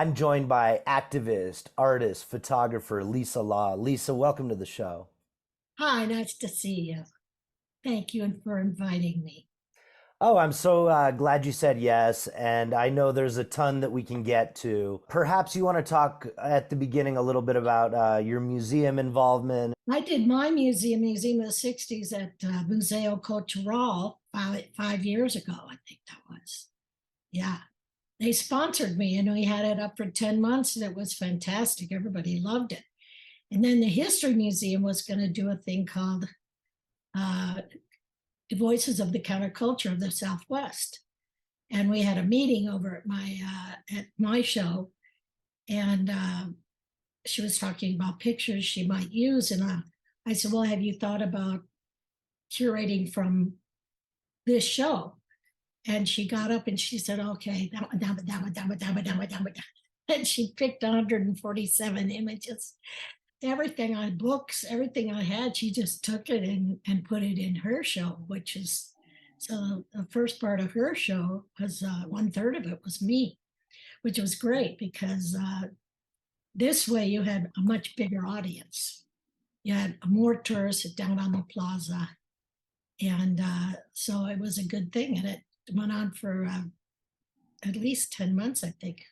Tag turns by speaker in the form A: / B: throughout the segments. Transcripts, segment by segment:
A: I'm joined by activist, artist, photographer Lisa Law. Lisa, welcome to the show.
B: Hi, nice to see you. Thank you for inviting me.
A: Oh, I'm so glad you said yes. And I know there's a ton that we can get to. Perhaps you want to talk at the beginning a little bit about your museum involvement.
B: I did my museum of the 60s at Museo Cultural 5 years ago, I think that was. Yeah, they sponsored me and we had it up for 10 months and it was fantastic. Everybody loved it. And then the History Museum was going to do a thing called uh, Voices of the Counterculture of the Southwest. And we had a meeting over at my show, and she was talking about pictures she might use. And I said, well, have you thought about curating from this show? And she got up and she said, okay, that one, that one, that one, that one, that one, that one, that one. And she picked 147 images, everything on books, everything I had. She just took it and put it in her show, which is so the first part of her show was 1/3 of it was me, which was great because this way you had a much bigger audience. You had more tourists down on the plaza. And so it was a good thing. And it went on for at least 10 months, I think.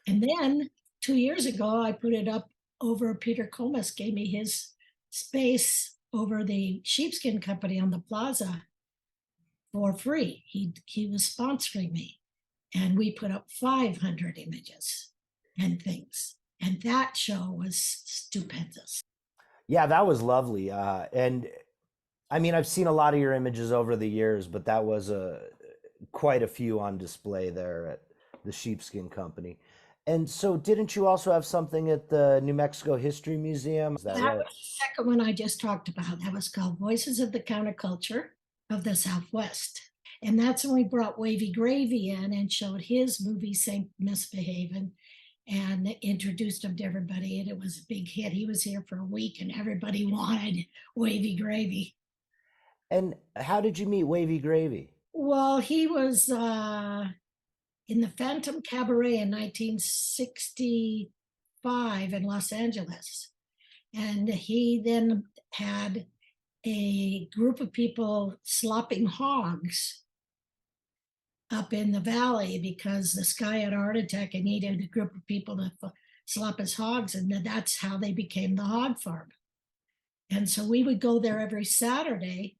B: And then 2 years ago, I put it up over Peter Comas gave me his space over the sheepskin company on the plaza for free. He was sponsoring me. And we put up 500 images and things. And that show was stupendous.
A: Yeah, that was lovely. And I mean, I've seen a lot of your images over the years, but that was quite a few on display there at the Sheepskin Company. And so, didn't you also have something at the New Mexico History Museum? Is that
B: That
A: right?
B: was the second one I just talked about. That was called Voices of the Counterculture of the Southwest. And that's when we brought Wavy Gravy in and showed his movie, St. Misbehavin', and introduced him to everybody. And it was a big hit. He was here for a week and everybody wanted Wavy Gravy.
A: And how did you meet Wavy Gravy?
B: Well, he was in the Phantom Cabaret in 1965 in Los Angeles. And he then had a group of people slopping hogs up in the valley because this guy had a heart attack and needed a group of people to slop his hogs. And that's how they became the hog farm. And so we would go there every Saturday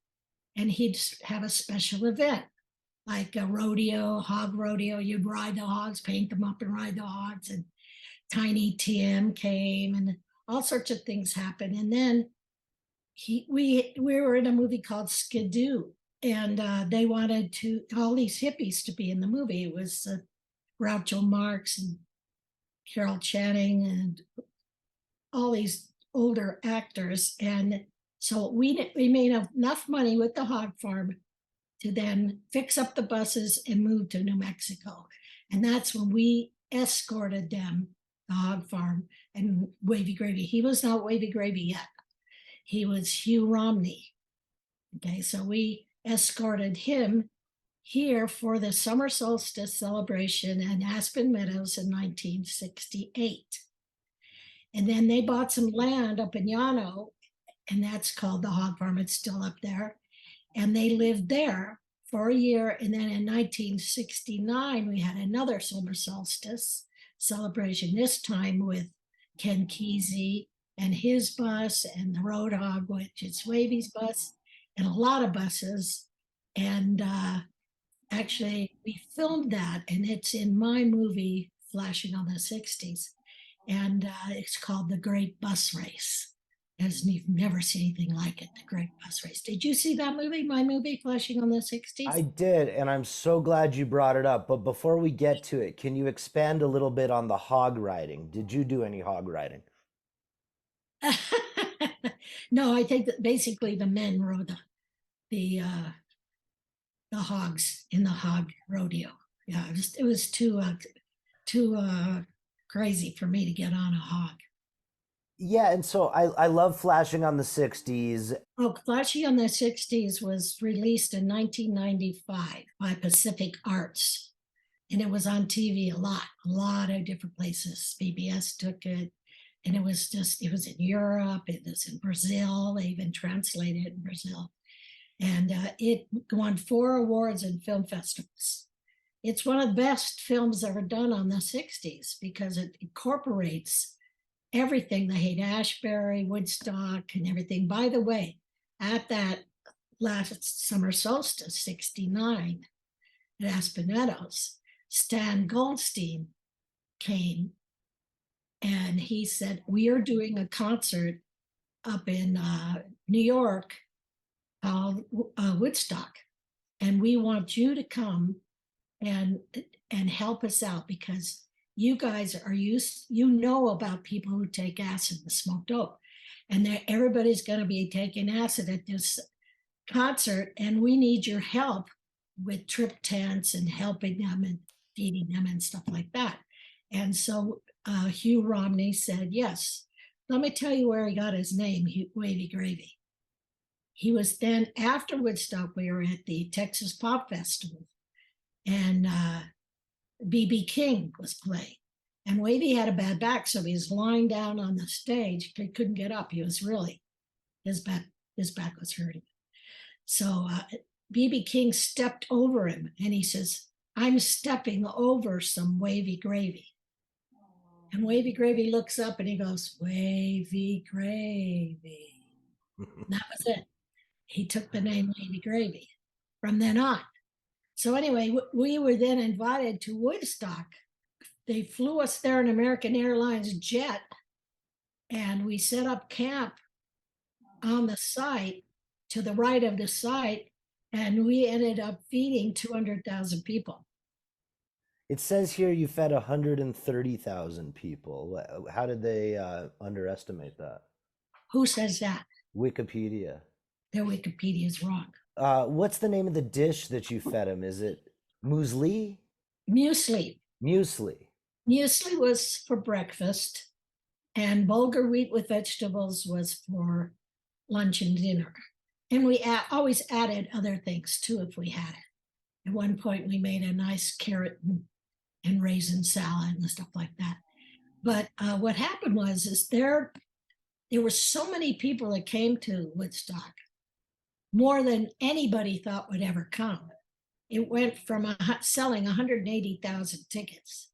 B: and he'd have a special event like a rodeo, hog rodeo. You'd ride the hogs, paint them up and ride the hogs. And Tiny Tim came and all sorts of things happened. And then we were in a movie called Skidoo, and they wanted all these hippies to be in the movie. It was Groucho Marx and Carol Channing and all these older actors. And so we made enough money with the hog farm to then fix up the buses and move to New Mexico. And that's when we escorted them, the hog farm and Wavy Gravy. He was not Wavy Gravy yet. He was Hugh Romney. Okay, so we escorted him here for the summer solstice celebration in Aspen Meadows in 1968. And then they bought some land up in Llano, and that's called the hog farm. It's still up there. And they lived there for a year. And then in 1969, we had another summer solstice celebration, this time with Ken Kesey and his bus and the Road Hog, which is Wavy's bus, and a lot of buses. And actually, we filmed that, and it's in my movie, Flashing on the 60s. And it's called The Great Bus Race. As you've never seen anything like it, The Great Bus Race. Did you see that movie, my movie, Flashing on the
A: I
B: 60s?
A: did, and I'm so glad you brought it up. But before we get to it, can you expand a little bit on the hog riding? Did you do any hog riding?
B: No, I think that basically the men rode the the hogs in the hog rodeo. Yeah, it was too crazy for me to get on a hog.
A: Yeah, and so I love flashing on the 60s.
B: Oh, Flashy on the 60s was released in 1995 by Pacific Arts. and it was on TV a lot of different places. BBS took it, and it was in Europe, it was in Brazil. They even translated it in Brazil, and it won 4 awards in film festivals. It's one of the best films ever done on the 60s because it incorporates everything, the Haight-Ashbury, Woodstock, and everything. By the way, at that last summer solstice, 69, at Aspen Meadows, Stan Goldstein came and he said, we are doing a concert up in New York called Woodstock, and we want you to come and help us out because you guys are used, about people who take acid and smoke dope, and everybody's going to be taking acid at this concert, and we need your help with trip tents and helping them and feeding them and stuff like that. And so Hugh Romney said, yes. Let me tell you where he got his name, Wavy Gravy. He was then, after Woodstock, we were at the Texas Pop Festival, and B.B. King was playing. And Wavy had a bad back, so he was lying down on the stage. He couldn't get up. He was really, his back was hurting. So B.B. King stepped over him, and he says, I'm stepping over some Wavy Gravy. And Wavy Gravy looks up and he goes, Wavy Gravy. And that was it. He took the name Wavy Gravy from then on. So anyway, we were then invited to Woodstock. They flew us there in American Airlines jet, and we set up camp on the site, to the right of the site, and we ended up feeding 200,000 people.
A: It says here you fed 130,000 people. How did they underestimate that?
B: Who says that?
A: Wikipedia.
B: Their Wikipedia is wrong.
A: What's the name of the dish that you fed them? Is it muesli?
B: Muesli.
A: Muesli.
B: Muesli was for breakfast, and bulgur wheat with vegetables was for lunch and dinner. And we always added other things too if we had it. At one point, we made a nice carrot and raisin salad and stuff like that. But what happened was there were so many people that came to Woodstock, more than anybody thought would ever come. It went from selling 180,000 tickets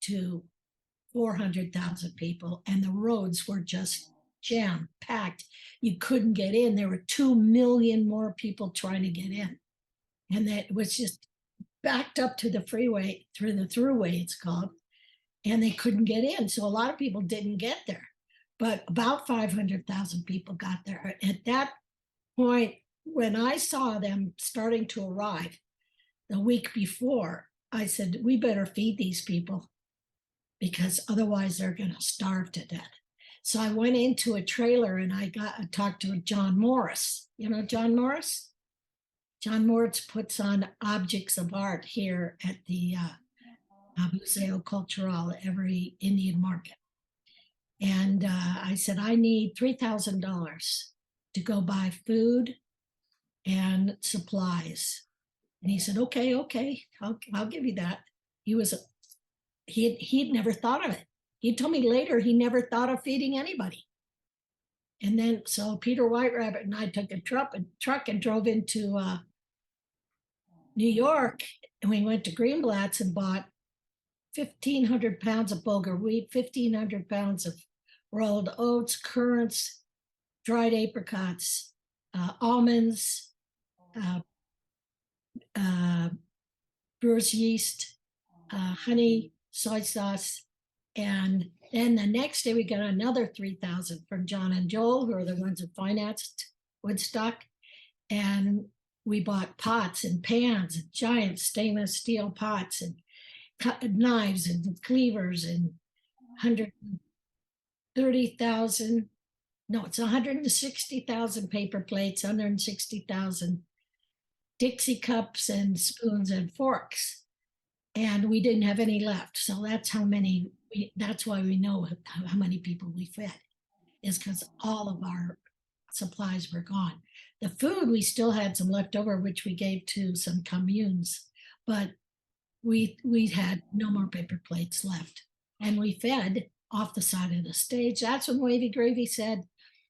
B: to 400,000 people, and the roads were just jam packed. You couldn't get in. There were 2 million more people trying to get in, and that was just backed up to the freeway, through the throughway it's called, and they couldn't get in. So a lot of people didn't get there, but about 500,000 people got there. At that point, when I saw them starting to arrive the week before, I said, we better feed these people because otherwise they're going to starve to death. So I went into a trailer and I talked to John Morris. You know John Morris? John Morris puts on objects of art here at the Museo Cultural every Indian market. And I said, I need $3,000 to go buy food and supplies. And he said, okay, I'll give you that. He'd never thought of it. He told me later he never thought of feeding anybody. And then so Peter White Rabbit and I took a truck and drove into New York, and we went to Greenblatt's and bought 1,500 pounds of bulgur wheat, 1,500 pounds of rolled oats, currants, dried apricots, almonds, brewer's yeast, honey, soy sauce. And then the next day we got another 3,000 from John and Joel, who are the ones who financed Woodstock. And we bought pots and pans, and giant stainless steel pots, and knives and cleavers, and 130,000, no, it's 160,000 paper plates, 160,000 Dixie cups and spoons and forks. And we didn't have any left. So that's how many, that's why we know how many people we fed, is because all of our supplies were gone. The food, we still had some left over, which we gave to some communes, but we had no more paper plates left, and we fed off the side of the stage. That's when Wavy Gravy said,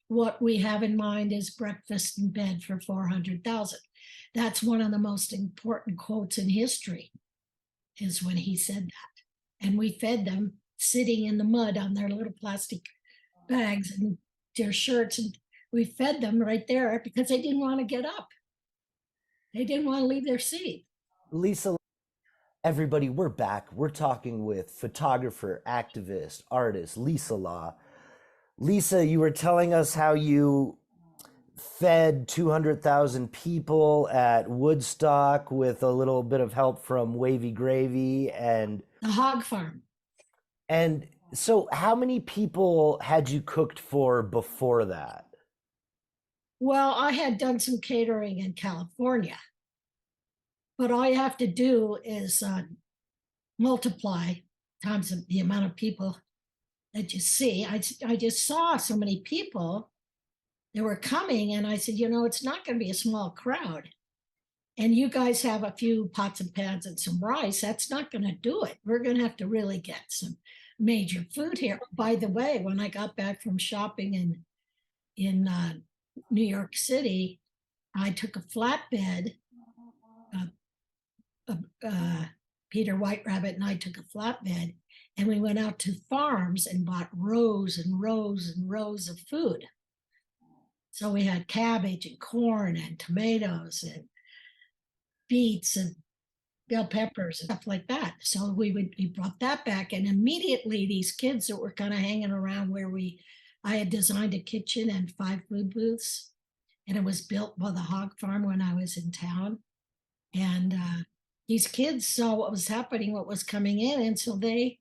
B: "What we have in mind is breakfast in bed for 400,000." That's one of the most important quotes in history, is when he said that. And we fed them sitting in the mud on their little plastic bags and their shirts, and we fed them right there because they didn't want to get up. They didn't want to leave their seat.
A: Lisa, everybody, we're back. We're talking with photographer, activist, artist Lisa Law. Lisa, you were telling us how you fed 200,000 people at Woodstock with a little bit of help from Wavy Gravy
B: The hog farm.
A: and so how many people had you cooked for before that?
B: Well, I had done some catering in California, but all you have to do is multiply times the amount of people that you see. I just saw so many people that were coming, and I said, it's not going to be a small crowd. And you guys have a few pots and pans and some rice. That's not going to do it. We're going to have to really get some major food here. By the way, when I got back from shopping in New York City, I took a flatbed. Peter White Rabbit and I took a flatbed, and we went out to farms and bought rows and rows and rows of food. So we had cabbage and corn and tomatoes and beets and bell peppers and stuff like that. So we brought that back, and immediately these kids that were kind of hanging around where I had designed a kitchen and 5 food booths, and it was built by the hog farm when I was in town. And these kids saw what was happening, what was coming in, and so they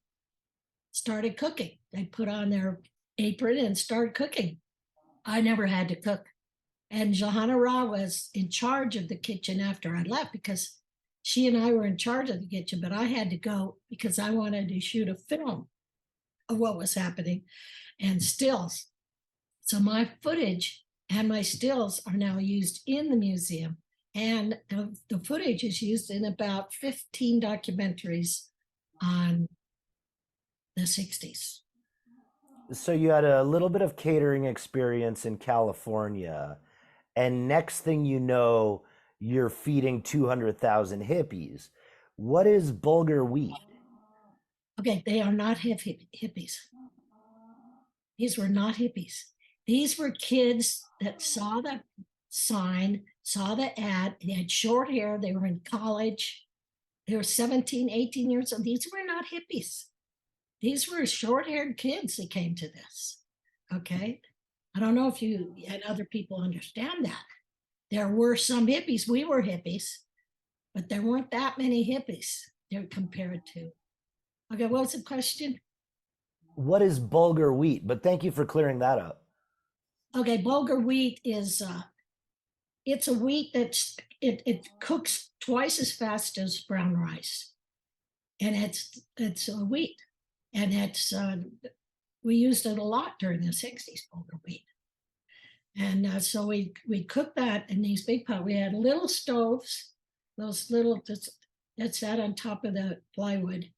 B: started cooking. They put on their apron and started cooking. I never had to cook. And Johanna Ra was in charge of the kitchen after I left, because she and I were in charge of the kitchen, but I had to go because I wanted to shoot a film of what was happening and stills. So my footage and my stills are now used in the museum, and the footage is used in about 15 documentaries on the 60s.
A: So you had a little bit of catering experience in California, and next thing you know, you're feeding 200,000 hippies. What is bulgur wheat?
B: Okay, they are not hippies. These were not hippies. These were kids that saw the sign, saw the ad. They had short hair. They were in college. They were 17, 18 years old. These were not hippies. These were short-haired kids that came to this. Okay. I don't know if you and other people understand that. There were some hippies. We were hippies, but there weren't that many hippies they're compared to. Okay, what was the question?
A: What is bulgur wheat? But thank you for clearing that up.
B: Okay, bulgur wheat is it's a wheat it cooks twice as fast as brown rice, and it's a wheat, and it's we used it a lot during the 60s, bulgur wheat. And so we cooked that in these big pots. We had little stoves, those little that sat on top of the plywood,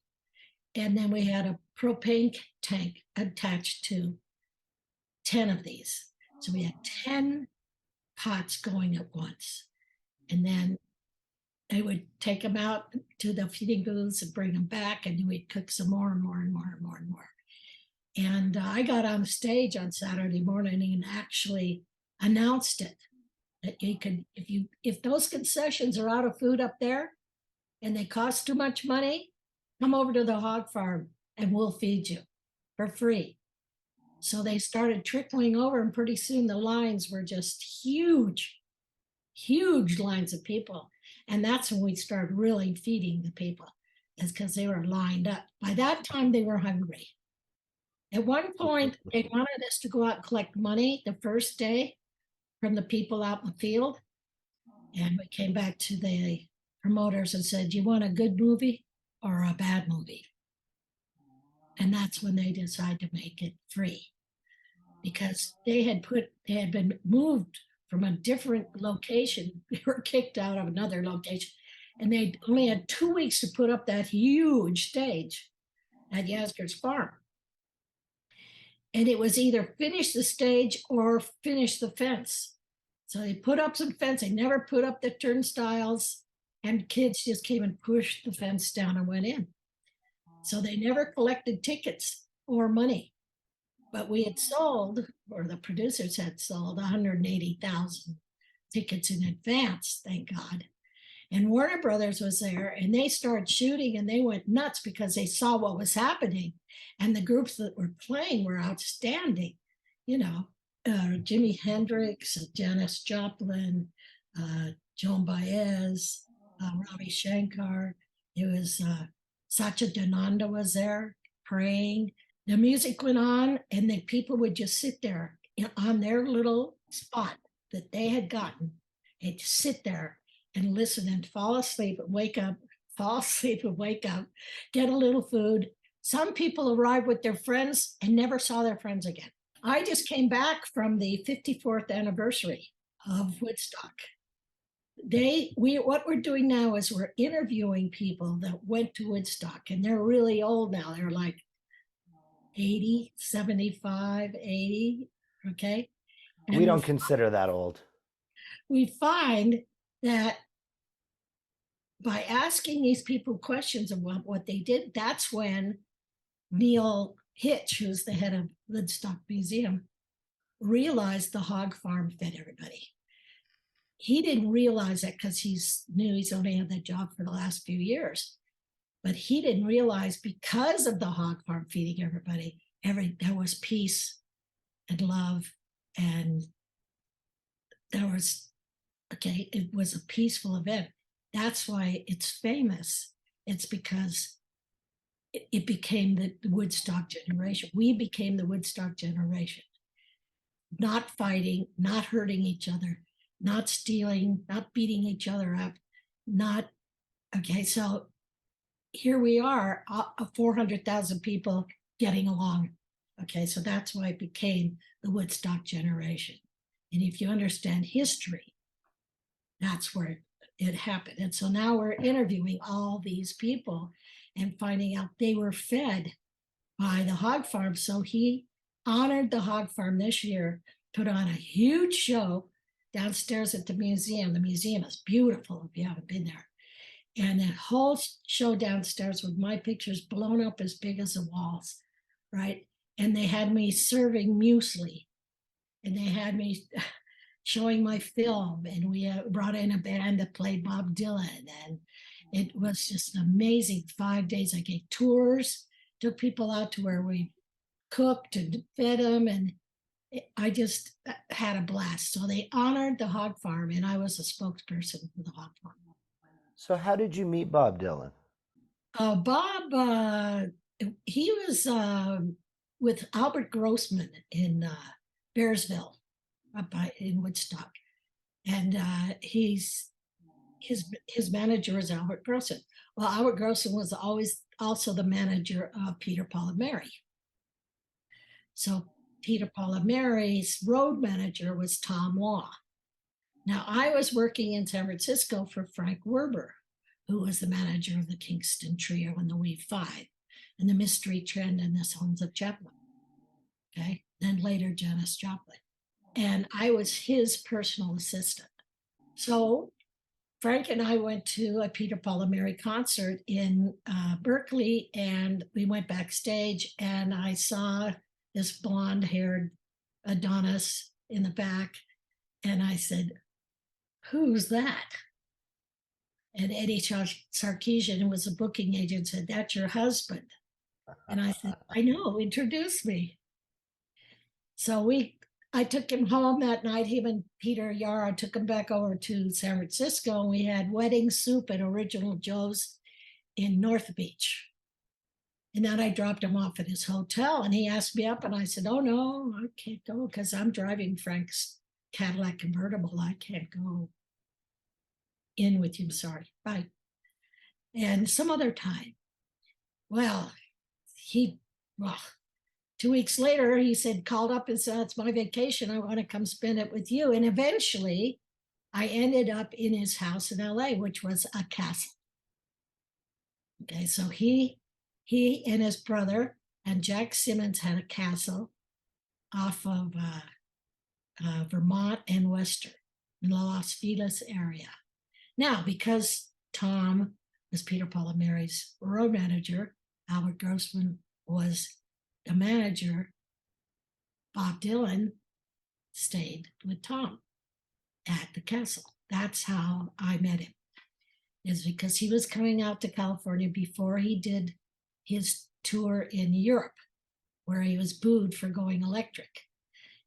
B: and then we had a propane tank attached to 10 of these. So we had 10 pots going at once. And then they would take them out to the feeding booths and bring them back, and we'd cook some more and more and more and more and more. And I got on stage on Saturday morning and actually announced it, that you could, if those concessions are out of food up there and they cost too much money, come over to the hog farm and we'll feed you for free. So they started trickling over, and pretty soon the lines were just huge, huge lines of people. And that's when we started really feeding the people, is because they were lined up. By that time, they were hungry. At one point, they wanted us to go out and collect money the first day from the people out in the field. And we came back to the promoters and said, "Do you want a good movie or a bad movie?" And that's when they decided to make it free, because they had been moved from a different location. They were kicked out of another location, And they only had 2 weeks to put up that huge stage at Yasgur's farm. And it was either finish the stage or finish the fence. So they put up some fence. They never put up the turnstiles, and kids just came and pushed the fence down and went in. So they never collected tickets or money. But we had sold, or the producers had sold 180,000 tickets in advance, thank God. And Warner Brothers was there, and they started shooting, and they went nuts because they saw what was happening. And the groups that were playing were outstanding. You know, Jimi Hendrix, Janis Joplin, Joan Baez, Ravi Shankar. It was Satya Dananda was there praying. The music went on, and the people would just sit there on their little spot that they had gotten and just sit there and listen and fall asleep and wake up, fall asleep and wake up, get a little food. Some people arrived with their friends and never saw their friends again. I just came back from the 54th anniversary of Woodstock. What we're doing now is we're interviewing people that went to Woodstock, and they're really old now. They're like 80, 75, 80, okay? And
A: We don't consider that old.
B: we find that by asking these people questions about what they did, that's when Neil Hitch, who's the head of Woodstock Museum, realized the hog farm fed everybody. He didn't realize that because knew he's only had that job for the last few years. But he didn't realize because of the hog farm feeding everybody, there was peace and love, and it was a peaceful event. That's why it's famous. It's because it became the Woodstock generation. We became the Woodstock generation. Not fighting, not hurting each other, not stealing, not beating each other up, so here we are, 400,000 people getting along. Okay, so that's why it became the Woodstock generation. And if you understand history, that's where it happened. And so now we're interviewing all these people and finding out they were fed by the hog farm. So he honored the hog farm this year, put on a huge show downstairs at the museum. The museum is beautiful if you haven't been there. And that whole show downstairs with my pictures blown up as big as the walls, right? And they had me serving muesli, and they had me showing my film, and we brought in a band that played Bob Dylan, and it was just an amazing 5 days. I gave tours, took people out to where we cooked and fed them, and I just had a blast. So they honored the hog farm, and I was a spokesperson for the hog farm.
A: So how did you meet Bob Dylan?
B: Bob, he was with Albert Grossman in Bearsville, in Woodstock, and his manager is Albert Grossman. Well, Albert Grossman was always also the manager of Peter, Paul, and Mary. So Peter, Paul, and Mary's road manager was Tom Law. Now, I was working in San Francisco for Frank Werber, who was the manager of the Kingston Trio and the Weave Five, and the Mystery Trend and the Sons of Chaplin. Okay, then later Janis Joplin. And I was his personal assistant. So Frank and I went to a Peter, Paul, and Mary concert in Berkeley, and we went backstage, and I saw this blonde-haired Adonis in the back, and I said, "Who's that?" And Eddie Sarkeesian, who was a booking agent, said, "That's your husband." And I said, "I know, introduce me." So I took him home that night. Him and Peter Yara took him back over to San Francisco, and we had wedding soup at Original Joe's in North Beach. And then I dropped him off at his hotel, and he asked me up, and I said, "Oh no, I can't go because I'm driving Frank's Cadillac convertible. I can't go in with you. Sorry, bye." And some other time. Well, 2 weeks later, he called up and said, "It's my vacation. I want to come spend it with you." And eventually I ended up in his house in LA, which was a castle. Okay, so he and his brother and Jack Simmons had a castle off of Vermont and Western in the Los Feliz area. Now, because Tom was Peter Paul and Mary's road manager, Albert Grossman was the manager, Bob Dylan stayed with Tom at the castle. That's how I met him, is because he was coming out to California before he did his tour in Europe, where he was booed for going electric.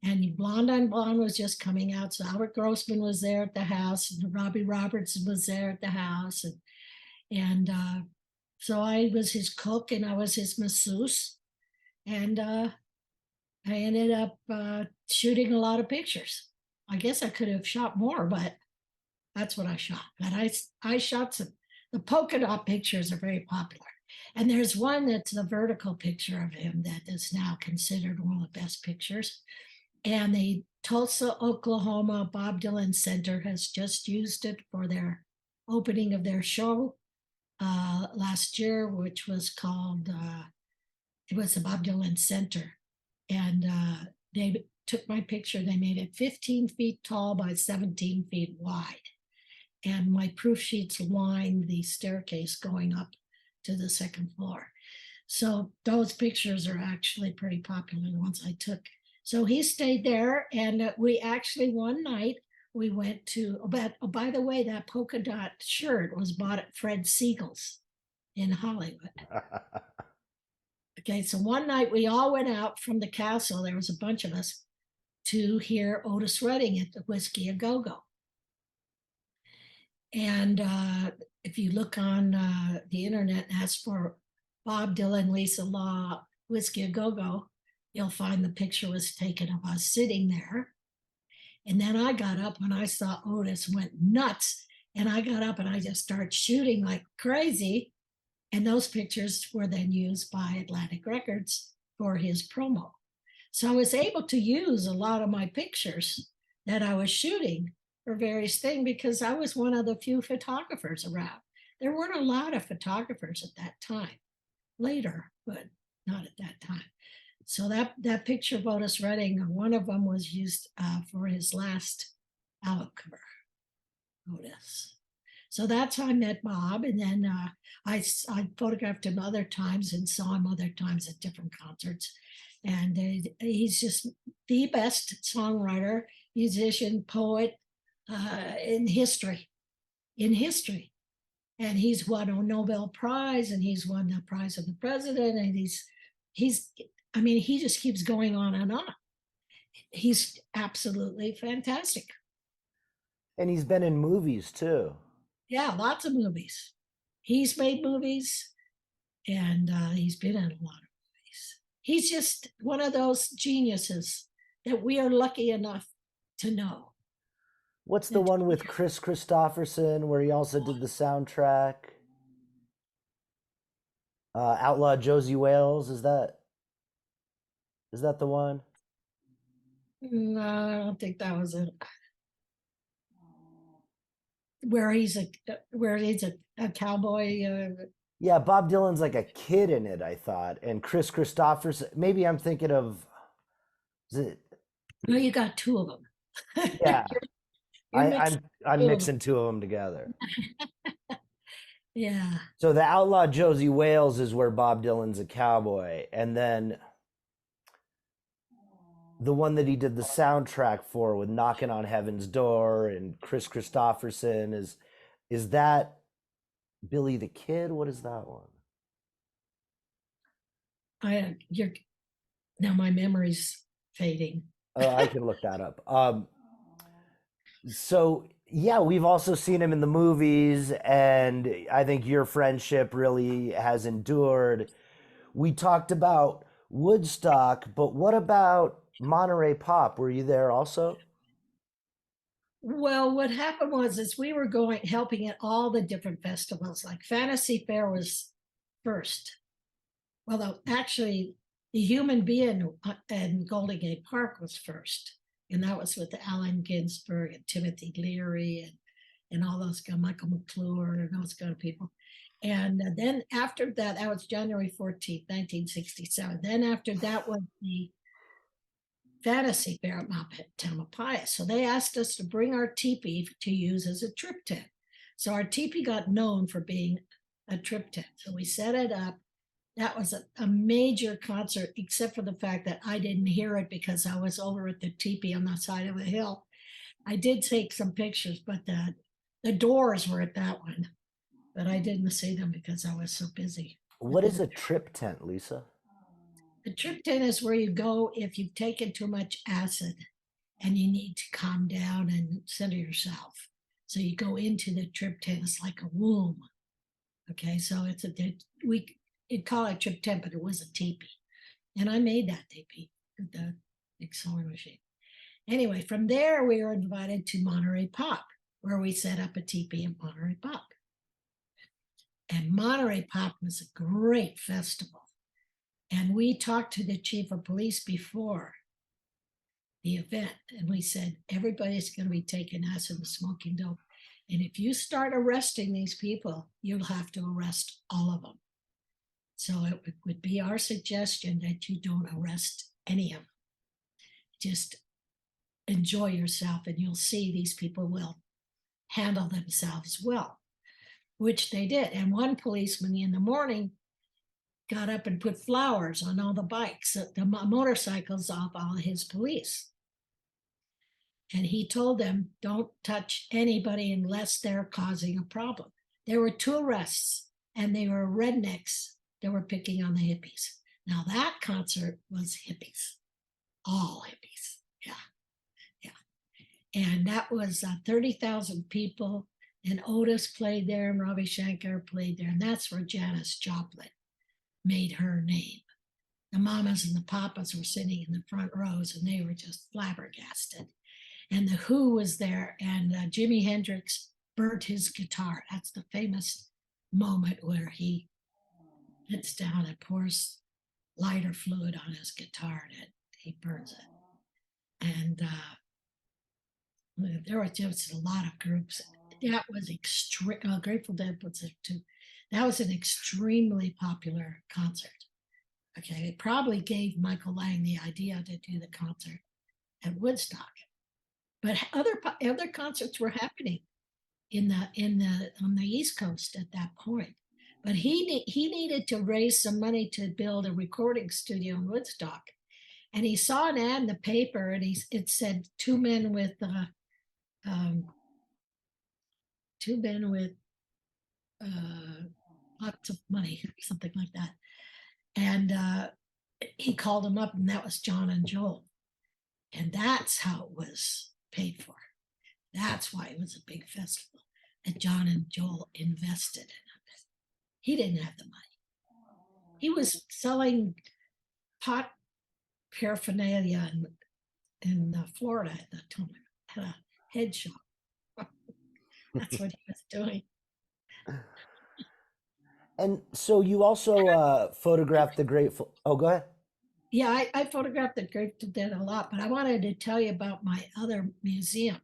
B: And Blonde on Blonde was just coming out. So Albert Grossman was there at the house, and Robbie Robertson was there at the house. And so I was his cook and I was his masseuse. And I ended up shooting a lot of pictures. I guess I could have shot more, but that's what I shot. But I shot some, the polka dot pictures are very popular. And there's one that's a vertical picture of him that is now considered one of the best pictures. And the Tulsa, Oklahoma Bob Dylan Center has just used it for their opening of their show last year, which was called, it was the Bob Dylan Center. And they took my picture, they made it 15 feet tall by 17 feet wide. And my proof sheets line the staircase going up to the second floor. So those pictures are actually pretty popular, the ones I took. So he stayed there, and we actually one night we went to, oh, by the way, that polka dot shirt was bought at Fred Siegel's in Hollywood. Okay, so one night we all went out from the castle, there was a bunch of us, to hear Otis Redding at the Whiskey A Go-Go. And if you look on the internet and ask for Bob Dylan, Lisa Law, Whiskey A Go-Go, you'll find the picture was taken of us sitting there. And then I got up when I saw Otis, went nuts. And I got up and I just started shooting like crazy. And those pictures were then used by Atlantic Records for his promo. So I was able to use a lot of my pictures that I was shooting for various things because I was one of the few photographers around. There weren't a lot of photographers at that time. Later, but not at that time. So that picture of Otis Redding, one of them was used for his last album cover, Otis. So that's how I met Bob. And then I photographed him other times and saw him other times at different concerts. And he's just the best songwriter, musician, poet in history. And he's won a Nobel Prize, and he's won the prize of the president, and I mean, he just keeps going on and on. He's absolutely fantastic.
A: And he's been in movies too.
B: Yeah, lots of movies. He's made movies, and he's been in a lot of movies. He's just one of those geniuses that we are lucky enough to know.
A: What's the one with Chris Christopherson where he also did the soundtrack? Outlaw Josie Wales, is that the one?
B: No, I don't think that was it. Where he's a cowboy.
A: Yeah, Bob Dylan's like a kid in it, I thought. And Chris Christopherson, maybe I'm thinking of, is it?
B: No, you got two of them.
A: Yeah.
B: You're
A: I'm mixing two of them together.
B: Yeah.
A: So the Outlaw Josie Wales is where Bob Dylan's a cowboy, and then the one that he did the soundtrack for with Knocking on Heaven's Door and Chris Christopherson is that Billy the Kid? What is that one?
B: Now my memory's fading.
A: I can look that up. So yeah, we've also seen him in the movies, and I think your friendship really has endured. We talked about Woodstock, but what about Monterey Pop? Were you there also?
B: Well, what happened was we were helping at all the different festivals. Like Fantasy Fair was first. Well, actually, the Human Being in Golden Gate Park was first. And that was with Allen Ginsberg and Timothy Leary and all those guys, Michael McClure and those kind of people. And then after that, that was January 14th, 1967. Then after that was the Fantasy Fair at Mount Tamalpais. So they asked us to bring our teepee to use as a trip tent. So our teepee got known for being a trip tent. So we set it up. That was a major concert, except for the fact that I didn't hear it because I was over at the teepee on the side of a hill. I did take some pictures, but the Doors were at that one, but I didn't see them because I was so busy.
A: What is a trip tent, Lisa?
B: The trip tent is where you go if you've taken too much acid and you need to calm down and center yourself. So you go into the trip tent. It's like a womb. Okay, so it'd call it a trip tent, but it was a teepee. And I made that teepee with the big sewing machine. Anyway, from there, we were invited to Monterey Pop, where we set up a teepee in Monterey Pop. And Monterey Pop was a great festival. And we talked to the chief of police before the event, and we said, everybody's going to be taking acid and smoking dope. And if you start arresting these people, you'll have to arrest all of them. So it would be our suggestion that you don't arrest any of them. Just enjoy yourself, and you'll see these people will handle themselves well, which they did. And one policeman in the morning got up and put flowers on all the bikes, the motorcycles of all his police. And he told them, don't touch anybody unless they're causing a problem. There were 2 arrests, and they were rednecks that were picking on the hippies. Now that concert was hippies, all hippies. Yeah. And that was 30,000 people. And Otis played there, and Ravi Shankar played there. And that's where Janis Joplin made her name. The mamas and the papas were sitting in the front rows, and they were just flabbergasted. And the Who was there, and Jimi Hendrix burnt his guitar. That's the famous moment where he gets down and pours lighter fluid on his guitar, and he burns it. And there were just a lot of groups. That was extreme. Grateful Dead was it too. That was an extremely popular concert. Okay, it probably gave Michael Lang the idea to do the concert at Woodstock, but other concerts were happening on the East Coast at that point. But he needed to raise some money to build a recording studio in Woodstock, and he saw an ad in the paper, and it said 2 men with lots of money, or something like that. And he called them up, and that was John and Joel. And that's how it was paid for. That's why it was a big festival. And John and Joel invested in it. He didn't have the money. He was selling pot paraphernalia in Florida at that time. Had a head shop. That's what he was doing.
A: And so you also photographed the Grateful. Oh, go ahead.
B: Yeah, I photographed the Grateful Dead a lot, but I wanted to tell you about my other museum.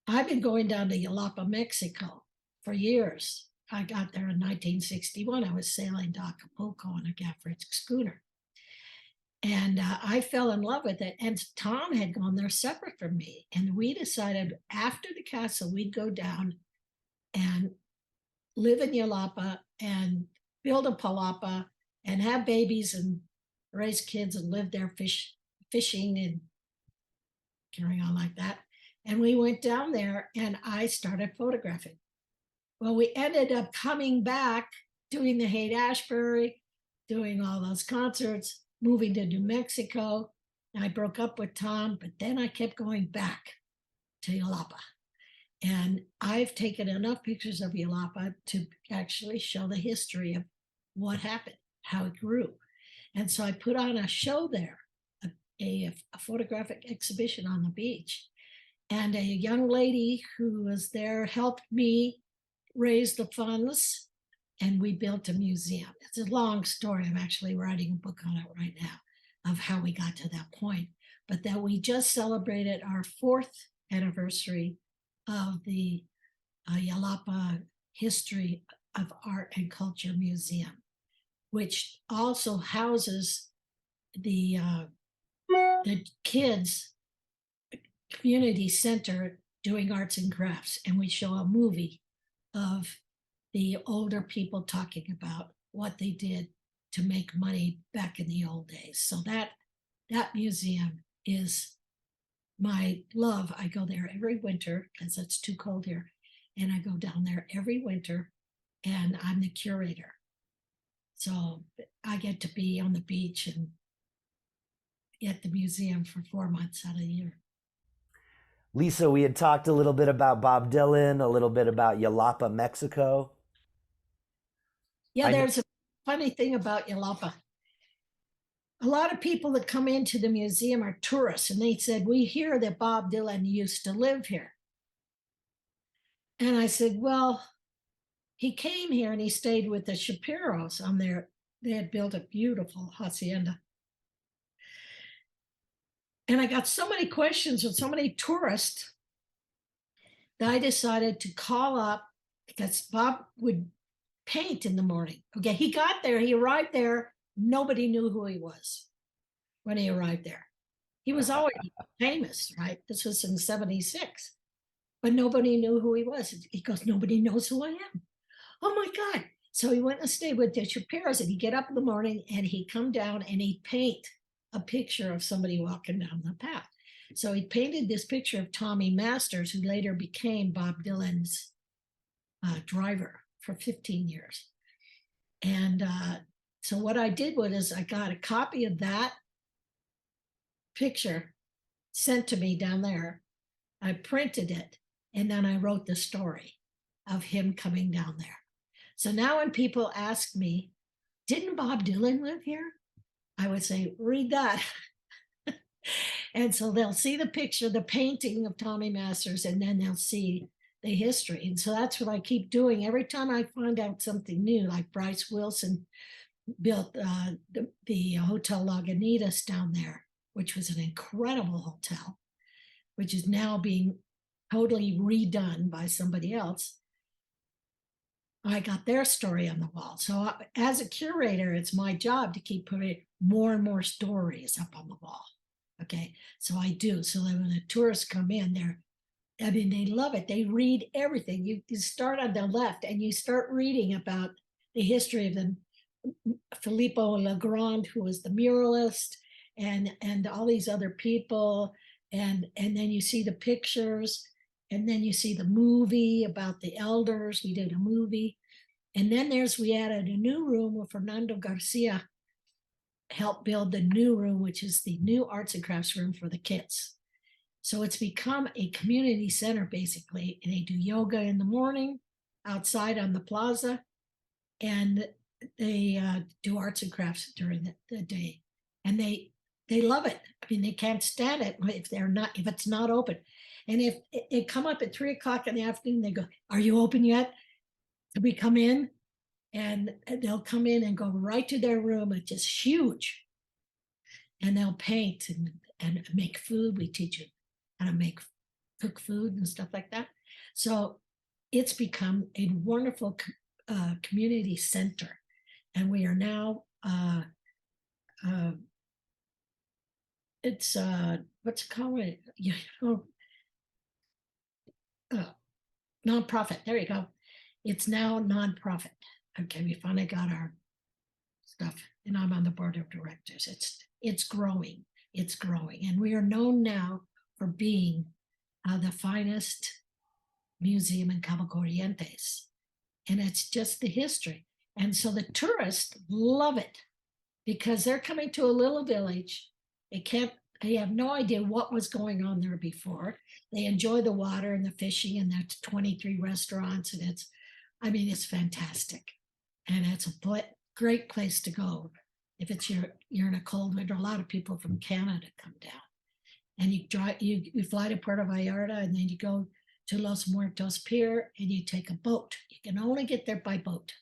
B: I've been going down to Yalapa, Mexico for years. I got there in 1961. I was sailing to Acapulco on a Gafford schooner. And I fell in love with it. And Tom had gone there separate from me. And we decided after the castle, we'd go down and live in Yalapa and build a palapa and have babies and raise kids and live there fishing and carrying on like that. And we went down there, and I started photographing. Well, we ended up coming back, doing the Haight-Ashbury, doing all those concerts, moving to New Mexico. I broke up with Tom, but then I kept going back to Yalapa. And I've taken enough pictures of Yalapa to actually show the history of what happened, how it grew. And so I put on a show there, a photographic exhibition on the beach. And a young lady who was there helped me raise the funds, and we built a museum. It's a long story. I'm actually writing a book on it right now of how we got to that point. but that we just celebrated our 4th anniversary of the Yalapa History of Art and Culture Museum, which also houses the kids community center doing arts and crafts. And we show a movie of the older people talking about what they did to make money back in the old days. So that museum is my love. I go there every winter because it's too cold here. And I go down there every winter and I'm the curator. So I get to be on the beach and at the museum for 4 months out of the year.
A: Lisa, we had talked a little bit about Bob Dylan, a little bit about Yalapa, Mexico.
B: Yeah,
A: I know.
B: there's a funny thing about Yalapa. A lot of people that come into the museum are tourists, and they said, we hear that Bob Dylan used to live here. And I said, well, he came here and he stayed with the Shapiros on there. They had built a beautiful hacienda. And I got so many questions with so many tourists that I decided to call up because Bob would paint in the morning. Okay, he got there, he arrived there, nobody knew who he was when he arrived there. He was already famous, right? This was in 76, but nobody knew who he was. He goes, nobody knows who I am. Oh my God. So he went and stayed with the Shapiros, and he'd get up in the morning and he'd come down and he'd paint a picture of somebody walking down the path. So he painted this picture of Tommy Masters, who later became Bob Dylan's driver for 15 years. And so what I did was I got a copy of that picture sent to me down there. I printed it, and then I wrote the story of him coming down there. So now when people ask me, didn't Bob Dylan live here? I would say, read that. And so they'll see the picture, the painting of Tommy Masters, and then they'll see the history. And so that's what I keep doing. Every time I find out something new, like Bryce Wilson built the Hotel Lagunitas down there, which was an incredible hotel, which is now being totally redone by somebody else. I got their story on the wall. So as a curator, it's my job to keep putting more and more stories up on the wall. Okay, so I do. So that when the tourists come in, they love it. They read everything. You start on the left and you start reading about the history of the Filippo Legrand, who was the muralist, and all these other people. And then you see the pictures, and then you see the movie about the elders. We did a movie. And then we added a new room where Fernando Garcia helped build the new room, which is the new arts and crafts room for the kids. So it's become a community center, basically. And they do yoga in the morning outside on the plaza, and they do arts and crafts during the day. And they love it. I mean, they can't stand it if it's not open. And if they come up at 3 o'clock in the afternoon, they go, are you open yet? Can we come in? And they'll come in and go right to their room. It's just huge. And they'll paint and make food. We teach you how to cook food and stuff like that. So it's become a wonderful community center. And we are now, it's, what's it called? Nonprofit. There you go. It's now nonprofit. Okay, we finally got our stuff, and I'm on the board of directors. It's growing, and we are known now for being the finest museum in Cabo Corrientes, and it's just the history. And so the tourists love it because they're coming to a little village. They have no idea what was going on there before. They enjoy the water and the fishing, and that's 23 restaurants, and it's fantastic. And it's a great place to go. If you're in a cold winter, a lot of people from Canada come down. And you fly to Puerto Vallarta, and then you go to Los Muertos Pier, and you take a boat. You can only get there by boat.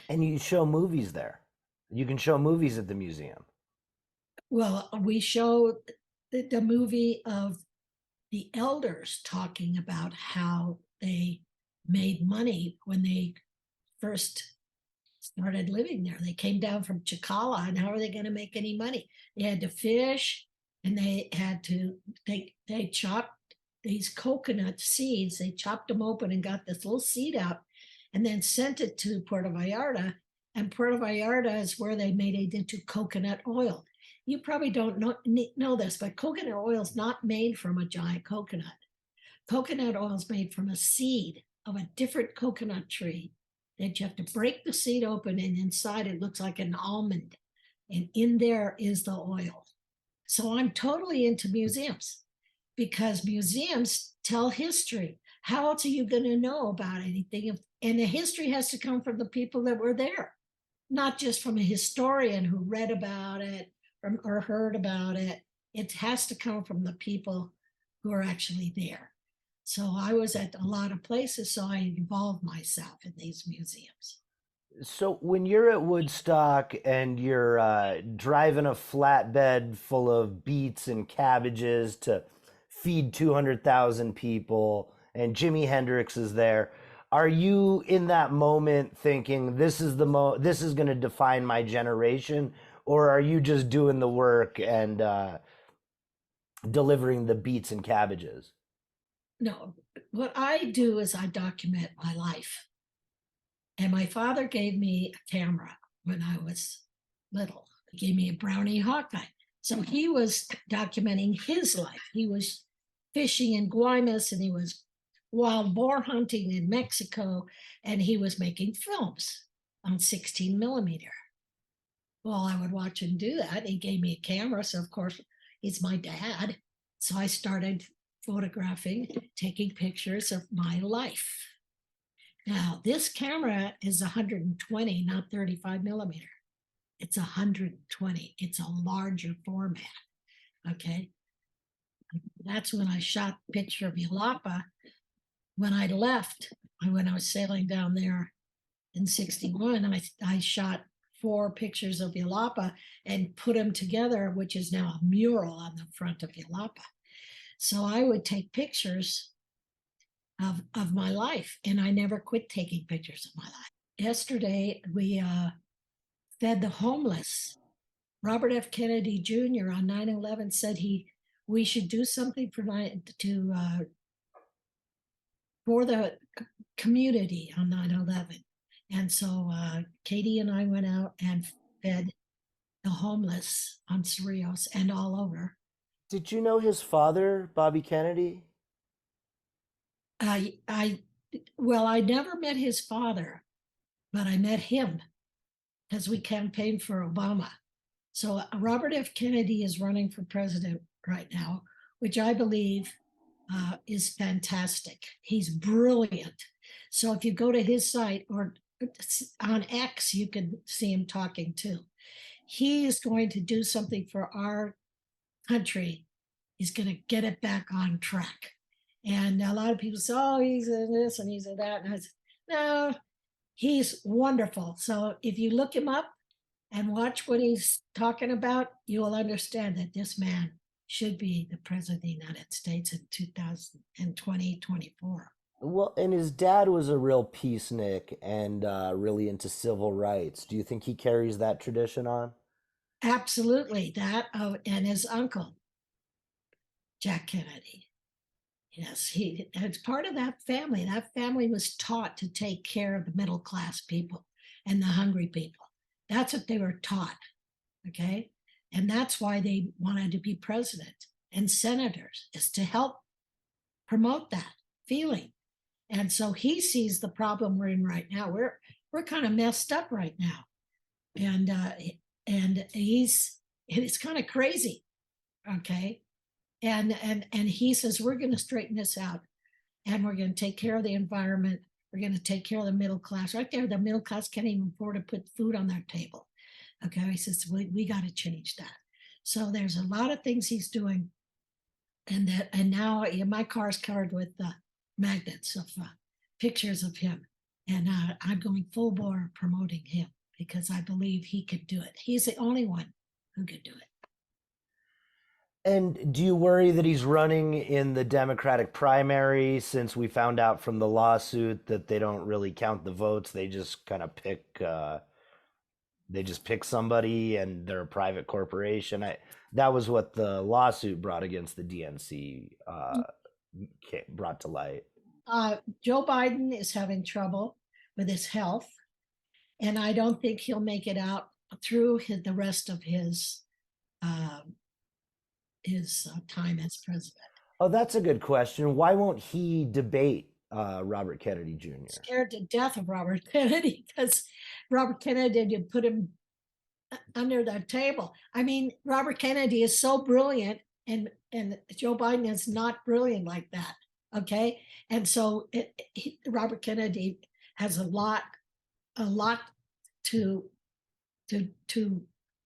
A: And you show movies there. You can show movies at the museum.
B: Well, we showed the movie of the elders talking about how they made money when they first started living there. They came down from Chicala, and how are they going to make any money? They had to fish, and they had to they chopped these coconut seeds. They chopped them open and got this little seed out, and then sent it to Puerto Vallarta. And Puerto Vallarta is where they made it into coconut oil. You probably don't know this, but coconut oil is not made from a giant coconut. Coconut oil is made from a seed of a different coconut tree that you have to break the seed open, and inside it looks like an almond. And in there is the oil. So I'm totally into museums because museums tell history. How else are you going to know about anything? And the history has to come from the people that were there, not just from a historian who read about it or heard about it. It has to come from the people who are actually there. So I was at a lot of places, so I involved myself in these museums.
A: So when you're at Woodstock and you're driving a flatbed full of beets and cabbages to feed 200,000 people, and Jimi Hendrix is there, are you in that moment thinking this is going to define my generation, or are you just doing the work and delivering the beets and cabbages?
B: No, what I do is I document my life. And my father gave me a camera when I was little. He gave me a Brownie Hawkeye. So he was documenting his life. He was fishing in Guaymas, and he was wild boar hunting in Mexico, and he was making films on 16 millimeter. Well, I would watch him do that. He gave me a camera. So, of course, he's my dad. So I started photographing, taking pictures of my life. Now, this camera is 120, not 35 millimeter. It's 120. It's a larger format. Okay. That's when I shot the picture of Yalapa. When I left, when I was sailing down there in 61, I shot 4 pictures of Yalapa and put them together, which is now a mural on the front of Yalapa. So I would take pictures of my life, and I never quit taking pictures of my life. Yesterday, we fed the homeless. Robert F. Kennedy Jr. on 9/11 said we should do something for the community on 9/11. And so Katie and I went out and fed the homeless on Cerritos and all over.
A: Did you know his father, Bobby Kennedy?
B: I well, I never met his father, but I met him because we campaigned for Obama. So Robert F. Kennedy is running for president right now, which I believe is fantastic. He's brilliant. So if you go to his site or on X, you can see him talking too. He is going to do something for our country. He's going to get it back on track. And a lot of people say, oh, he's in this and he's in that. And I said, no, he's wonderful. So if you look him up and watch what he's talking about, you will understand that this man should be the president of the United States in 2024.
A: Well, and his dad was a real peacenik and really into civil rights. Do you think he carries that tradition on?
B: Absolutely. That and his uncle, Jack Kennedy. Yes, he as part of that family. That family was taught to take care of the middle class people and the hungry people. That's what they were taught. Okay. And that's why they wanted to be president and senators, is to help promote that feeling. And so he sees the problem we're in right now. We're kind of messed up right now. And it's kind of crazy. Okay. And he says, we're going to straighten this out, and we're going to take care of the environment. We're going to take care of the middle class. Right there, the middle class can't even afford to put food on their table. Okay, he says, we got to change that. So there's a lot of things he's doing. And now my car's covered with magnets of pictures of him. And I'm going full bore promoting him because I believe he could do it. He's the only one who could do it.
A: And do you worry that he's running in the Democratic primary since we found out from the lawsuit that they don't really count the votes? They just kind of pick somebody and they're a private corporation. That was what the lawsuit brought against the DNC brought to light.
B: Joe Biden is having trouble with his health, and I don't think he'll make it out through the rest of uh, his time as president.
A: Oh, that's a good question. Why won't he debate Robert Kennedy Jr.?
B: Scared to death of Robert Kennedy because Robert Kennedy did put him under the table. I mean, Robert Kennedy is so brilliant, and Joe Biden is not brilliant like that. Okay, and so Robert Kennedy has a lot to to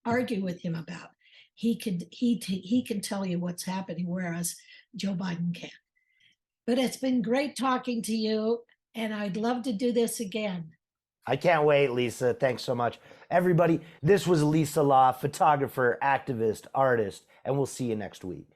B: argue with him about. He can tell you what's happening, whereas Joe Biden can't. But it's been great talking to you, and I'd love to do this again.
A: I can't wait, Lisa. Thanks so much. Everybody, this was Lisa Law, photographer, activist, artist, and we'll see you next week.